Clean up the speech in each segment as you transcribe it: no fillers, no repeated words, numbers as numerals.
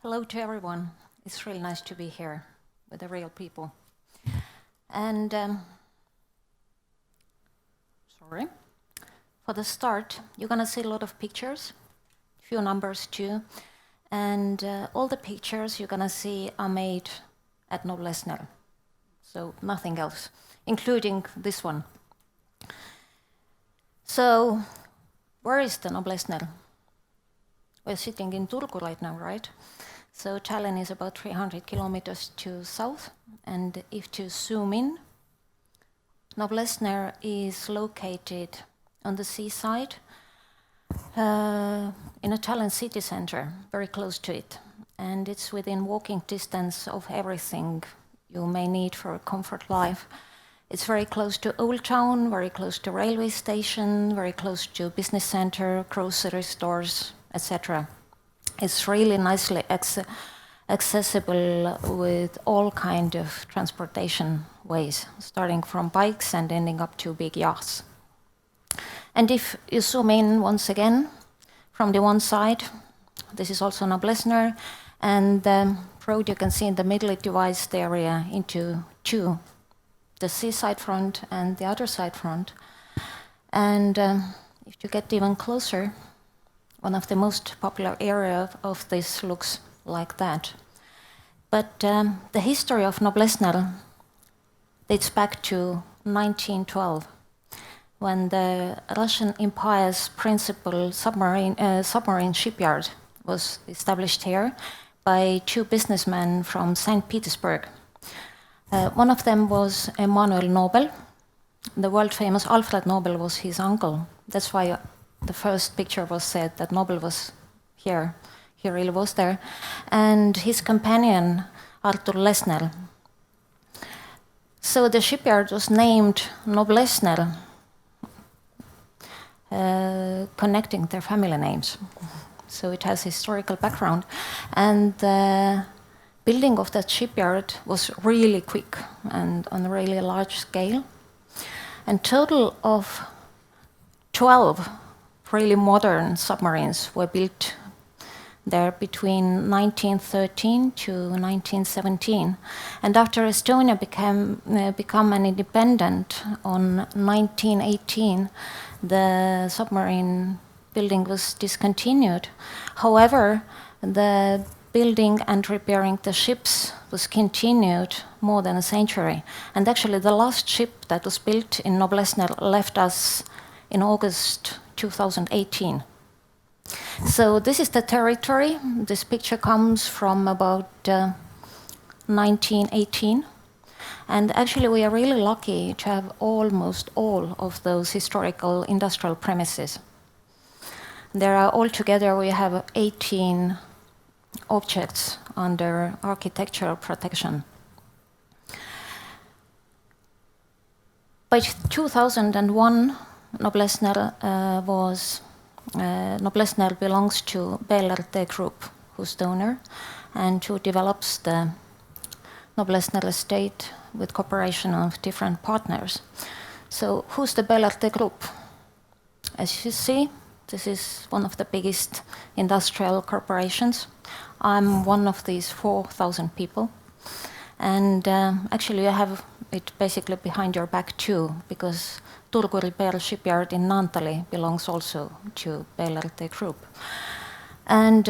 Hello to everyone. It's really nice to be here with the real people. And for the start, you're gonna see a lot of pictures, few numbers too, and all the pictures you're gonna see are made at Noblessner, so nothing else, including this one. So, where is the Noblessner? We're sitting in Turku right now, right? So Tallinn is about 300 kilometers to south, and if you zoom in, Noblessner is located on the seaside in a Tallinn city center, very close to it. And it's within walking distance of everything you may need for a comfort life. It's very close to Old Town, very close to railway station, very close to business center, grocery stores, etc. It's really nicely accessible with all kind of transportation ways, starting from bikes and ending up to big yachts. And if you zoom in once again, from the one side, this is also Noblessner, and the road you can see in the middle, it divides the area into two, the seaside front and the other side front. And if you get even closer, one of the most popular areas of this looks like that. But the history of Noblessner dates back to 1912, when the Russian Empire's principal submarine shipyard was established here by two businessmen from St. Petersburg. One of them was Emanuel Nobel. The world-famous Alfred Nobel was his uncle. That's why the first picture was said that Nobel was here. He really was there. And his companion, Artur Lesner. So the shipyard was named Noblessner, connecting their family names. So it has historical background. And the building of that shipyard was really quick and on a really large scale. And total of 12 really modern submarines were built there between 1913 to 1917. And after Estonia became an independent on 1918, the submarine building was discontinued. However, the building and repairing the ships was continued more than a century. And actually the last ship that was built in Noblessner left us in August 2018. So this is the territory. This picture comes from about 1918. And actually we are really lucky to have almost all of those historical industrial premises. There are altogether, we have 18 objects under architectural protection. By 2001, Noblessner belongs to BLRT Grupp, who's the owner, and who develops the Noblessner estate with cooperation of different partners. So who's the BLRT Grupp? As you see, this is one of the biggest industrial corporations. I'm one of these 4,000 people. And actually you have it basically behind your back too, because Turku repair shipyard in Naantali belongs also to BLRT Grupp. And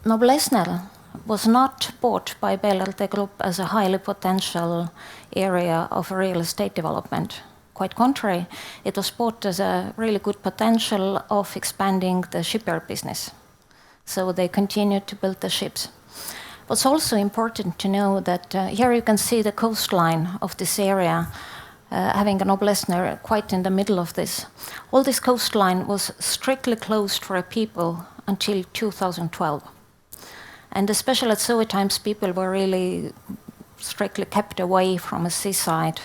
Noblessner was not bought by BLRT Grupp as a highly potential area of real estate development. Quite contrary, it was bought as a really good potential of expanding the shipyard business. So they continued to build the ships. What's also important to know that here you can see the coastline of this area, having a Noblessner quite in the middle of this. All this coastline was strictly closed for people until 2012. And especially at Soviet times, people were really strictly kept away from a seaside.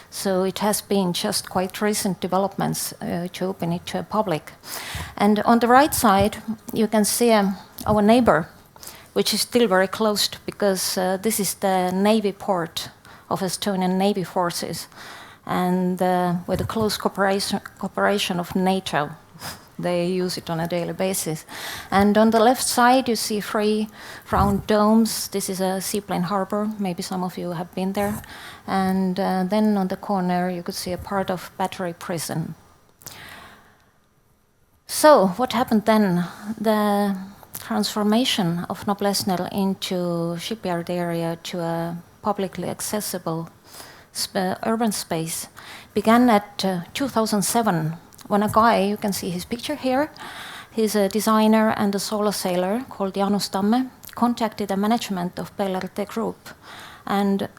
So it has been just quite recent developments to open it to the public. And on the right side, you can see our neighbor, which is still very closed because this is the Navy port of Estonian Navy forces, and with a close cooperation of NATO. They use it on a daily basis. And on the left side, you see 3 round domes. This is a seaplane harbor. Maybe some of you have been there. And then on the corner, you could see a part of Battery Prison. So what happened then? The transformation of Noblessner into shipyard area to a publicly accessible urban space began at 2007, when a guy, you can see his picture here, he's a designer and a solo sailor called Janus Tamme, contacted the management of BLRT Grupp and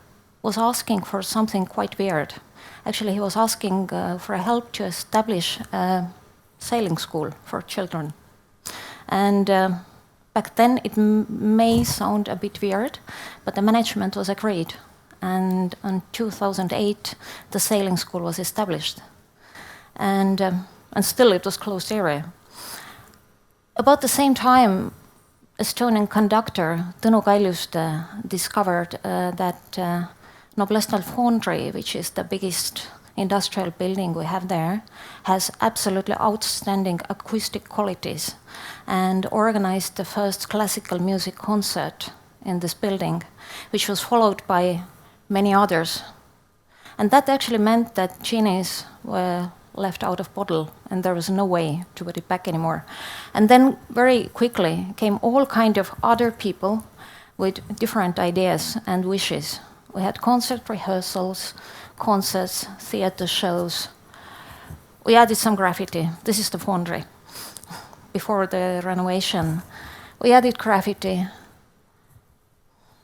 was asking for something quite weird. Actually, he was asking for help to establish a sailing school for children. And back then it may sound a bit weird, but the management was agreed. And in 2008, the sailing school was established. And still it was closed area. About the same time, Estonian conductor Tõnu Kaljuste discovered that Noblessner Foundry, which is the biggest industrial building we have there, has absolutely outstanding acoustic qualities, and organized the first classical music concert in this building, which was followed by many others. And that actually meant that genies were left out of bottle, and there was no way to put it back anymore. And then very quickly came all kind of other people with different ideas and wishes. We had concert rehearsals, concerts, theater shows. We added some graffiti. This is the foundry before the renovation. We added graffiti.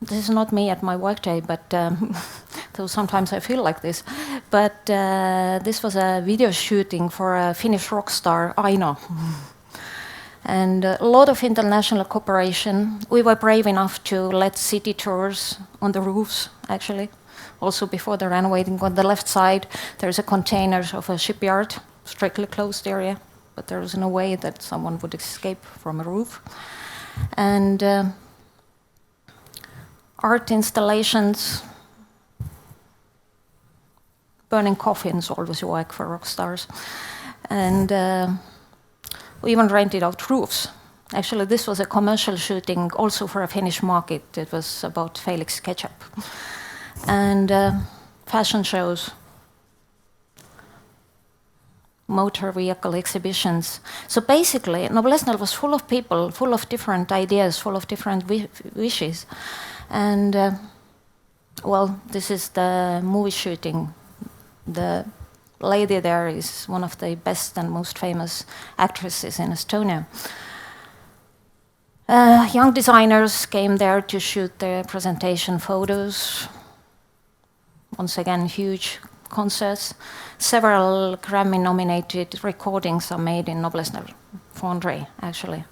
This is not me at my workday, but though sometimes I feel like this. But this was a video shooting for a Finnish rock star, Aino. And a lot of international cooperation. We were brave enough to let city tours on the roofs, actually. Also before the renovating, on the left side, there's a container of a shipyard, strictly closed area, but there was no way that someone would escape from a roof. And art installations, burning coffins always work for rock stars. And we even rented out roofs. Actually, this was a commercial shooting also for a Finnish market. It was about Felix ketchup. And fashion shows, motor vehicle exhibitions. So basically, Noblessner was full of people, full of different ideas, full of different wishes. And well, this is the movie shooting. The lady there is one of the best and most famous actresses in Estonia. Young designers came there to shoot their presentation photos. Once again, huge concerts. Several Grammy-nominated recordings are made in Noblessner Foundry, actually.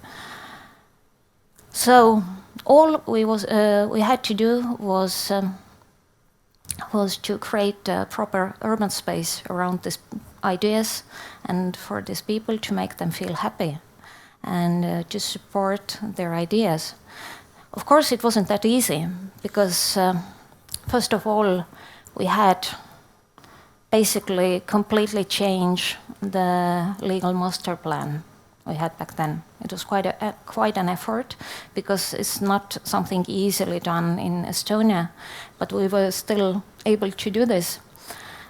So all we had to do was to create a proper urban space around these ideas, and for these people to make them feel happy and to support their ideas. Of course, it wasn't that easy, because first of all, we had basically completely changed the legal master plan we had back then. It was quite an effort, because it's not something easily done in Estonia, but we were still able to do this.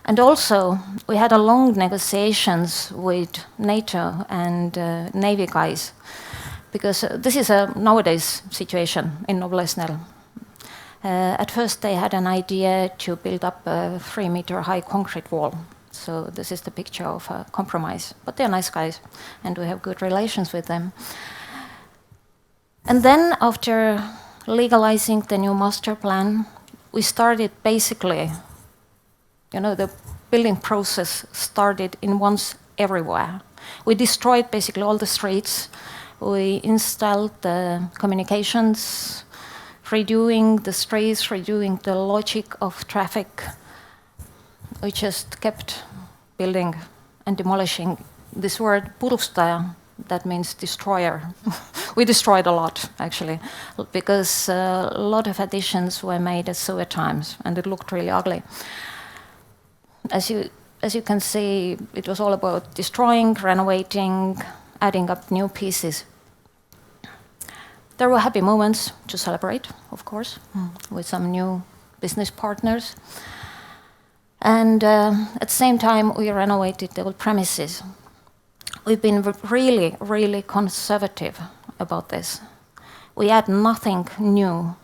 And also, we had a long negotiations with NATO and Navy guys, because this is a nowadays situation in Noblessner. At first, they had an idea to build up a 3-meter high concrete wall. So this is the picture of a compromise. But they're nice guys, and we have good relations with them. And then, after legalizing the new master plan, we started basically, the building process started in once everywhere. We destroyed basically all the streets. We installed the communications, redoing the streets, redoing the logic of traffic. We just kept building and demolishing. This word purustaja, that means destroyer. We destroyed a lot, actually, because a lot of additions were made at Soviet times, and it looked really ugly. As you can see, it was all about destroying, renovating, adding up new pieces. There were happy moments to celebrate, of course, with some new business partners. And at the same time, we renovated the old premises. We've been really, really conservative about this. We add nothing new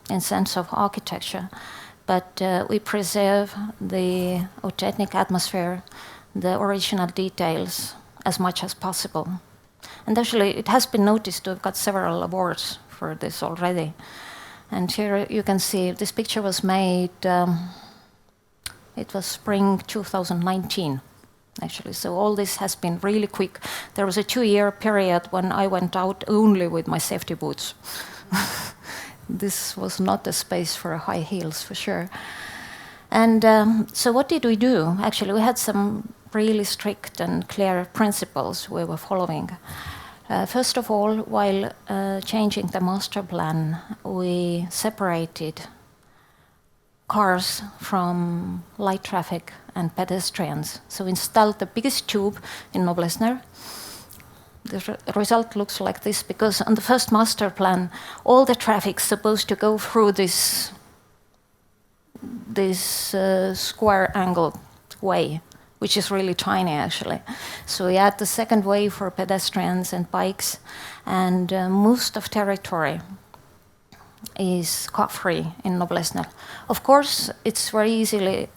in sense of architecture, but we preserve the authentic atmosphere, the original details as much as possible. And actually, it has been noticed we've got several awards for this already. And here you can see this picture was made, it was spring 2019, actually. So all this has been really quick. There was a 2-year period when I went out only with my safety boots. This was not a space for high heels, for sure. And so what did we do? Actually, we had some really strict and clear principles we were following. First of all, while changing the master plan, we separated cars from light traffic and pedestrians. So we installed the biggest tube in Noblessner. The result looks like this, because on the first master plan, all the traffic's supposed to go through this square angled way, which is really tiny, actually. So we add the second way for pedestrians and bikes, and most of territory is car-free in Noblessner. Of course, it's very easily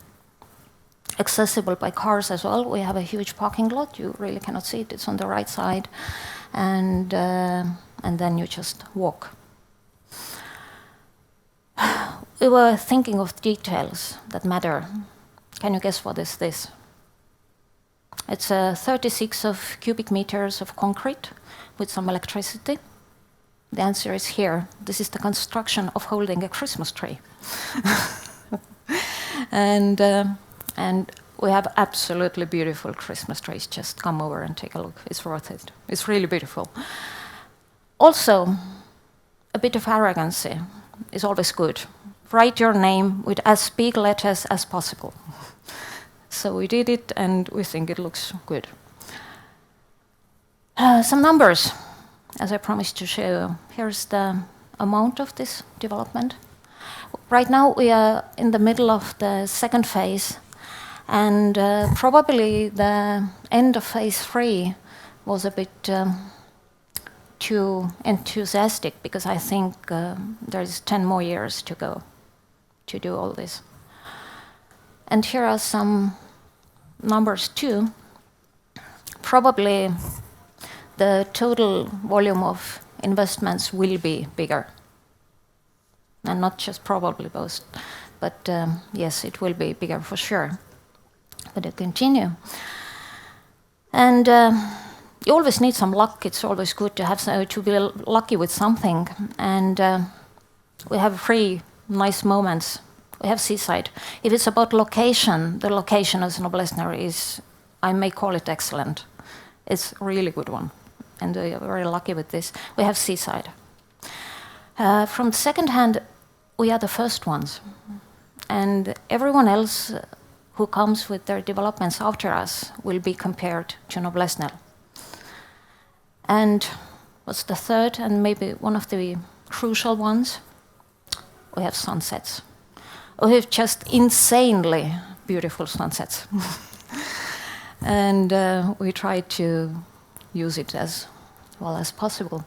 accessible by cars as well. We have a huge parking lot. You really cannot see it. It's on the right side, and then you just walk. We were thinking of details that matter. Can you guess what is this? It's 36 of cubic meters of concrete with some electricity. The answer is here. This is the construction of holding a Christmas tree. And we have absolutely beautiful Christmas trees. Just come over and take a look. It's worth it. It's really beautiful. Also, a bit of arrogancy is always good. Write your name with as big letters as possible. So we did it, and we think it looks good. Some numbers, as I promised to show you. Here's the amount of this development. Right now, we are in the middle of the second phase, and probably the end of phase 3 was a bit too enthusiastic, because I think there's 10 more years to go to do all this. And here are some numbers too. Probably the total volume of investments will be bigger. And not just probably both, but yes, it will be bigger for sure. But it continue. And you always need some luck. It's always good to have to be lucky with something. And we have 3 nice moments. We have seaside. If it's about location, the location of Noblessner is, I may call it excellent. It's a really good one, and we are very lucky with this. We have seaside. From the second hand, we are the first ones, and everyone else who comes with their developments after us will be compared to Noblessner. And what's the third, and maybe one of the crucial ones? We have sunsets. We have just insanely beautiful sunsets. And we try to use it as well as possible.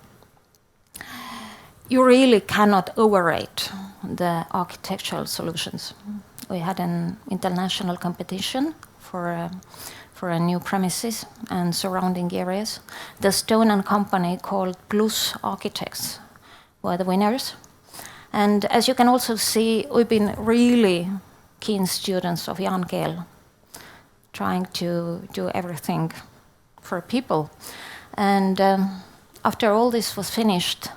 You really cannot overrate the architectural solutions. We had an international competition for a new premises and surrounding areas. The Estonian company called Plus Architects were the winners. And as you can also see, we've been really keen students of Jan Keel, trying to do everything for people. And after all this was finished,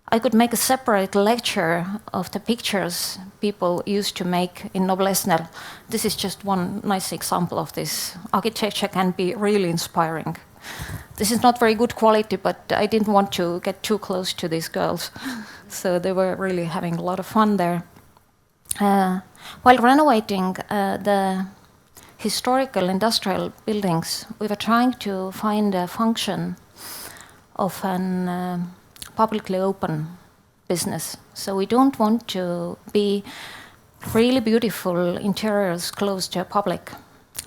I could make a separate lecture of the pictures people used to make in Noblessner. This is just one nice example of this. Architecture can be really inspiring. This is not very good quality, but I didn't want to get too close to these girls. So they were really having a lot of fun there. While renovating the historical industrial buildings, we were trying to find a function of an publicly open business. So we don't want to be really beautiful interiors close to the public.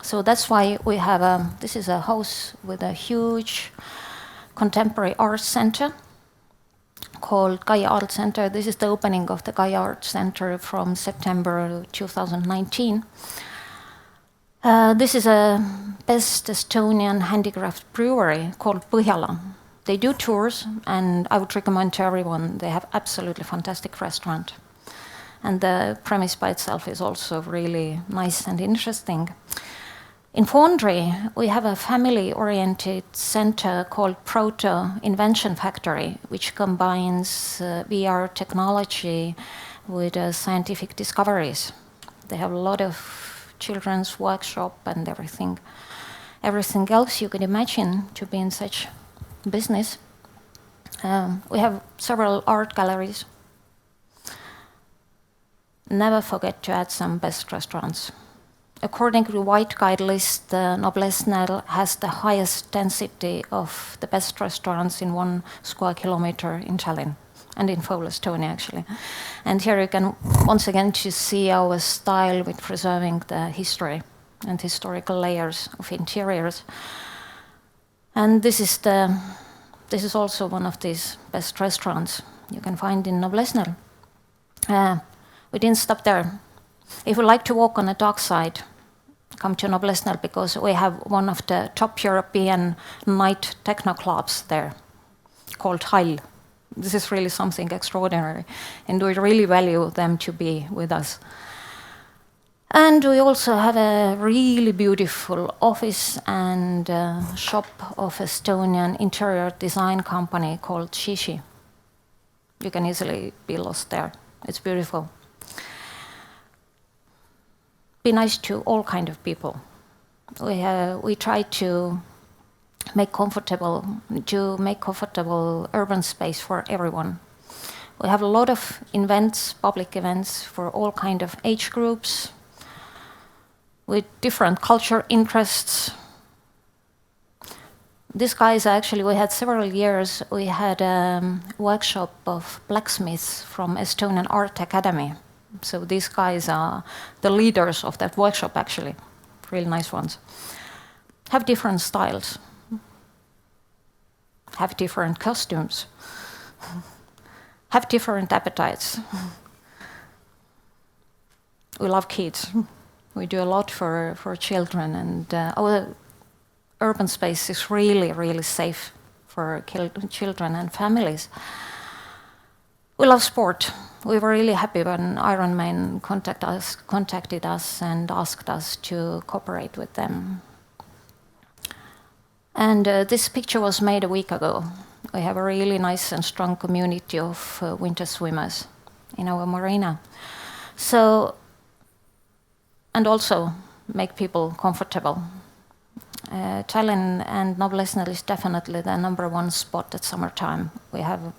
So that's why we have this is a house with a huge contemporary art center called Gaia Art Center. This is the opening of the Gaia Art Center from September 2019. This is a best Estonian handicraft brewery called Põhjala. They do tours, and I would recommend to everyone. They have absolutely fantastic restaurant. And the premise by itself is also really nice and interesting. In Foundry, we have a family-oriented center called Proto Invention Factory, which combines VR technology with scientific discoveries. They have a lot of children's workshop and everything else you could imagine to be in such business. We have several art galleries. Never forget to add some best restaurants. According to the White Guide list, Noblessner has the highest density of the best restaurants in 1 square kilometer in Tallinn and in full Estonia, actually. And here you can once again to see our style with preserving the history and historical layers of interiors. And this is also one of these best restaurants you can find in Noblessner. We didn't stop there. If you like to walk on the dark side, come to Noblessner, because we have one of the top European night techno clubs there called Hall. This is really something extraordinary, and we really value them to be with us. And we also have a really beautiful office and shop of Estonian interior design company called Shishi. You can easily be lost there. It's beautiful. Be nice to all kind of people. We try to make comfortable urban space for everyone. We have a lot of events, public events for all kind of age groups, with different culture interests. These guys actually, we had several years, we had a workshop of blacksmiths from Estonian Art Academy. So these guys are the leaders of that workshop, actually. Really nice ones. Have different styles. Have different costumes. Have different appetites. We love kids. We do a lot for children, and our urban space is really, really safe for children and families. We love sport. We were really happy when Ironman contacted us and asked us to cooperate with them. And this picture was made a week ago. We have a really nice and strong community of winter swimmers in our marina. So, and also make people comfortable. Tallinn and Noblessner is definitely the #1 spot at summertime. We have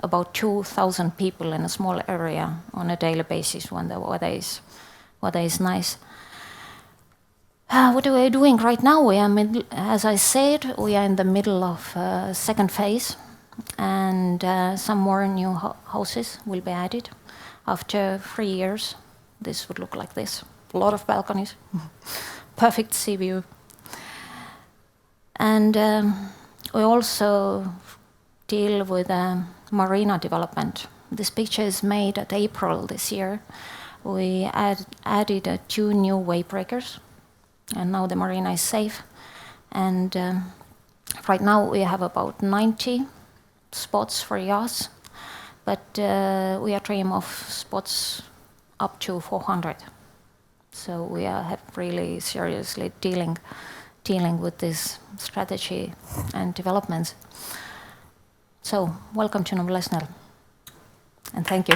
about 2,000 people in a small area on a daily basis when the weather is nice. What are we doing right now? As I said, we are in the middle of second phase, and some more new houses will be added. After 3 years, this would look like this. A lot of balconies, perfect sea view. And we also deal with marina development. This picture is made at April this year. We added 2 new way breakers, and now the marina is safe. And right now we have about 90 spots for yachts, but we are dreaming of spots up to 400. So we have really seriously dealing with this strategy and developments. So welcome to Noblessner, and thank you.